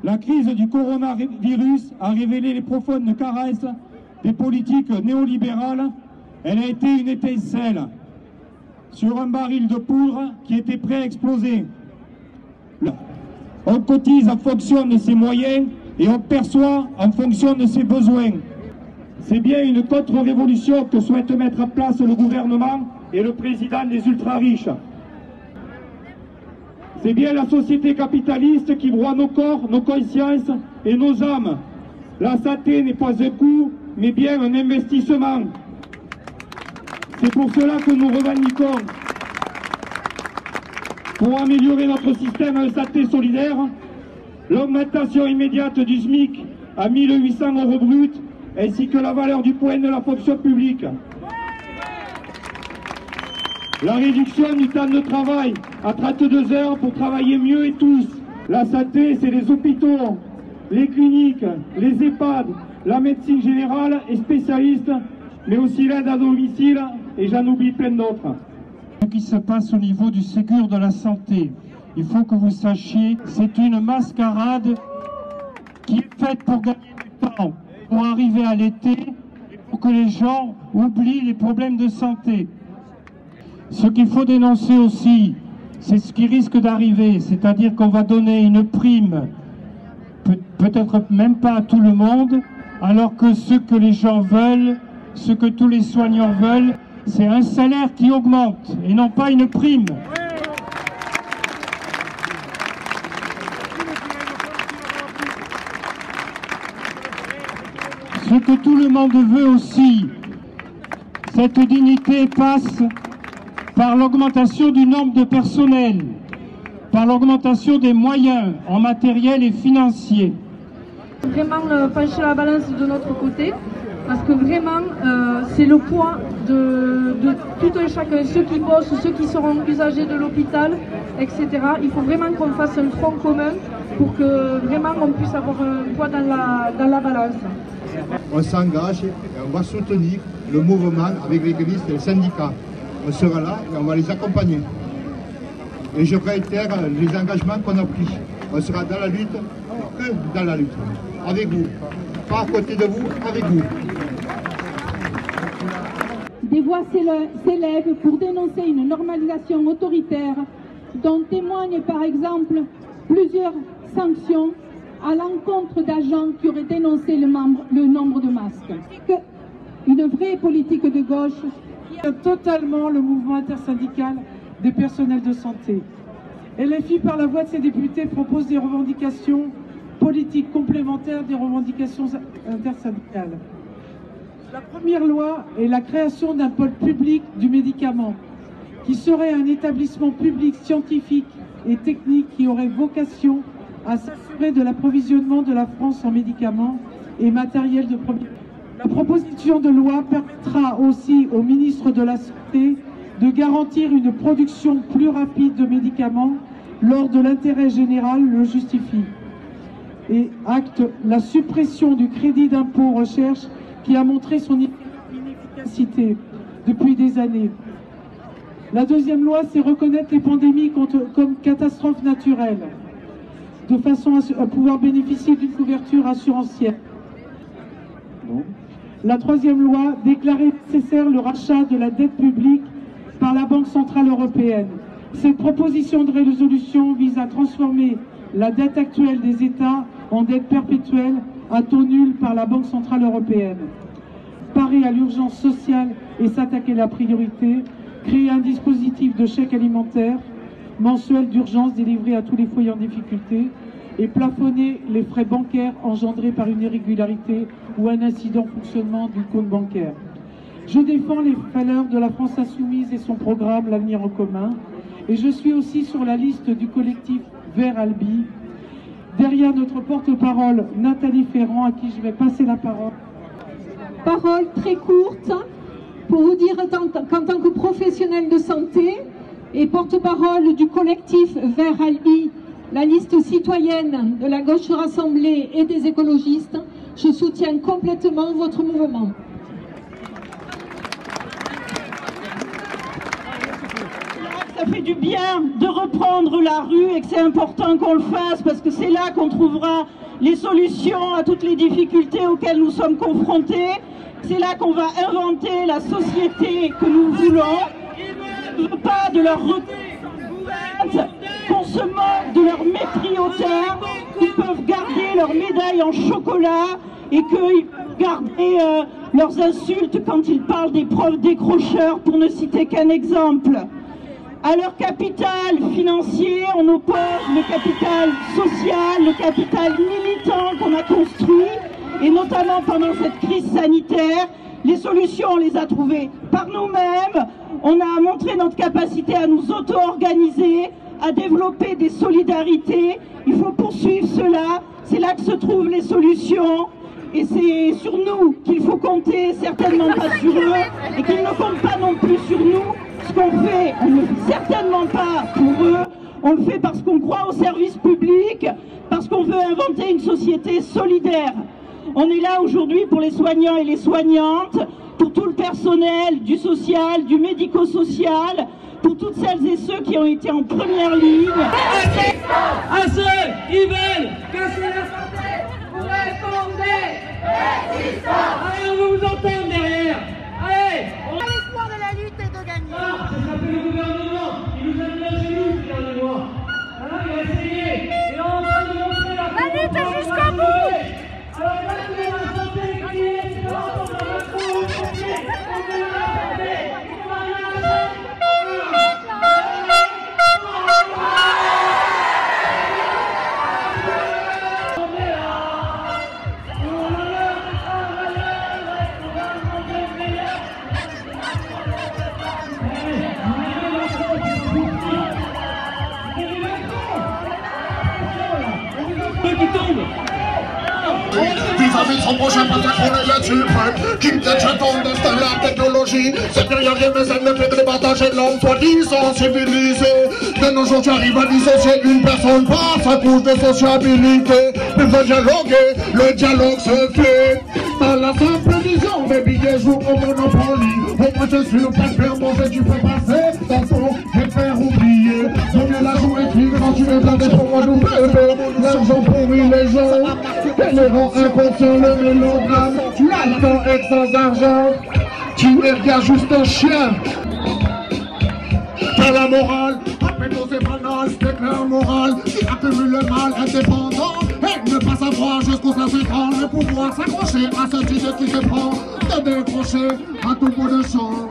La crise du coronavirus a révélé les profondes caresses des politiques néolibérales. Elle a été une étincelle sur un baril de poudre qui était prêt à exploser. On cotise en fonction de ses moyens et on perçoit en fonction de ses besoins. C'est bien une contre-révolution que souhaite mettre en place le gouvernement et le président des ultra-riches. C'est bien la société capitaliste qui broie nos corps, nos consciences et nos âmes. La santé n'est pas un coût, mais bien un investissement. C'est pour cela que nous revendiquons, pour améliorer notre système de santé solidaire, l'augmentation immédiate du SMIC à 1 800 € brut, ainsi que la valeur du point de la fonction publique. La réduction du temps de travail à 32 heures pour travailler mieux et tous. La santé, c'est les hôpitaux, les cliniques, les EHPAD, la médecine générale et spécialiste, mais aussi l'aide à domicile, et j'en oublie plein d'autres. Ce qui se passe au niveau du Ségur de la santé, il faut que vous sachiez, c'est une mascarade qui est faite pour gagner du temps, pour arriver à l'été, et pour que les gens oublient les problèmes de santé. Ce qu'il faut dénoncer aussi, c'est ce qui risque d'arriver, c'est-à-dire qu'on va donner une prime, peut-être même pas à tout le monde, alors que ce que les gens veulent, ce que tous les soignants veulent, c'est un salaire qui augmente et non pas une prime. Ce que tout le monde veut aussi, cette dignité passe par l'augmentation du nombre de personnel, par l'augmentation des moyens en matériel et financier. Vraiment pencher la balance de notre côté, parce que vraiment c'est le poids de tout un chacun, ceux qui bossent, ceux qui seront usagers de l'hôpital, etc. Il faut vraiment qu'on fasse un front commun pour que vraiment on puisse avoir un poids dans la balance. On s'engage et on va soutenir le mouvement avec les grévistes et les syndicats. On sera là et on va les accompagner. Et je réitère les engagements qu'on a pris. On sera dans la lutte, que dans la lutte. Avec vous. Pas à côté de vous, avec vous. Des voix s'élèvent pour dénoncer une normalisation autoritaire dont témoignent par exemple plusieurs sanctions à l'encontre d'agents qui auraient dénoncé le nombre de masques. Une vraie politique de gauche totalement le mouvement intersyndical des personnels de santé. LFI, par la voix de ses députés, propose des revendications politiques complémentaires des revendications intersyndicales. La première loi est la création d'un pôle public du médicament, qui serait un établissement public scientifique et technique qui aurait vocation à s'assurer de l'approvisionnement de la France en médicaments et matériel de premier plan. La proposition de loi permettra aussi au ministre de la Santé de garantir une production plus rapide de médicaments lors de l'intérêt général le justifie. Et acte la suppression du crédit d'impôt recherche qui a montré son inefficacité depuis des années. La deuxième loi, c'est reconnaître les pandémies comme catastrophes naturelles, de façon à pouvoir bénéficier d'une couverture assurantielle. La troisième loi, déclarer nécessaire le rachat de la dette publique par la Banque Centrale Européenne. Cette proposition de résolution vise à transformer la dette actuelle des États en dette perpétuelle à taux nul par la Banque Centrale Européenne. Parer à l'urgence sociale et s'attaquer la priorité, créer un dispositif de chèque alimentaire mensuel d'urgence délivré à tous les foyers en difficulté et plafonner les frais bancaires engendrés par une irrégularité ou un incident de fonctionnement du compte bancaire. Je défends les valeurs de la France Insoumise et son programme L'avenir en commun, et je suis aussi sur la liste du collectif Vert Albi. Derrière notre porte-parole Nathalie Ferrand, à qui je vais passer la parole. Parole très courte pour vous dire qu'en tant que professionnel de santé et porte-parole du collectif Vert Albi, la liste citoyenne de la gauche rassemblée et des écologistes, je soutiens complètement votre mouvement. fait du bien de reprendre la rue et que c'est important qu'on le fasse parce que c'est là qu'on trouvera les solutions à toutes les difficultés auxquelles nous sommes confrontés. C'est là qu'on va inventer la société que nous voulons. On ne veut pas de leur retraite, qu'on se moque de leur mépris hautain, qu'ils peuvent garder leur médaille en chocolat et qu'ils peuvent garder leurs insultes quand ils parlent des profs décrocheurs, pour ne citer qu'un exemple. À leur capital financier, on oppose le capital social, le capital militant qu'on a construit, et notamment pendant cette crise sanitaire. Les solutions, on les a trouvées par nous-mêmes. On a montré notre capacité à nous auto-organiser, à développer des solidarités. Il faut poursuivre cela. C'est là que se trouvent les solutions. Et c'est sur nous qu'il faut compter, certainement pas sur eux, et qu'ils ne comptent pas non plus sur nous. Ce qu'on fait, on ne le fait certainement pas pour eux, on le fait parce qu'on croit au service public, parce qu'on veut inventer une société solidaire. On est là aujourd'hui pour les soignants et les soignantes, pour tout le personnel du social, du médico-social, pour toutes celles et ceux qui ont été en première ligne. À ceux qui veulent casser la santé, vous répondez résistants. Allez, on veut vous entendre derrière. Allez, l'espoir de la lutte est de gagner. Ah, c'est ça que le gouvernement, il nous a mis un genou ce dernier mois. Voilà, il va essayer. Et on est en train de montrer la lutte jusqu'au bout. Alors, là, vous avez la santé qui est excellente. On a la santé, on a la santé, on a la santé. Vis-à-vis de son prochain patron et la suprême qui détient ton destin, la technologie. C'est rien mais elle ne fait que départager l'homme soi-disant civilisé. De nos jours tu arrives à dissocier une personne par sa couche de sociabilité. Mais veut dialoguer, le dialogue se fait dans la simple vision des billets jouent au Monopoly. Au moins t'es sûr qu'à faire manger tu peux passer dans ton et faire oublier. Donner la jouerie quand tu es blindé pour moi nous bébé. L'argent pourrit les gens et les rend inconscients. Le mélodrame, tu attends et sans argent, tu es regardes juste un chien. T'as la morale, appelle nos épanales, c'est clair moral, qui accumule le mal indépendant, et ne pas savoir jusqu'où ça s'étend, le pouvoir s'accrocher à ce titre qui se prend, de décrocher à tout bout de champ.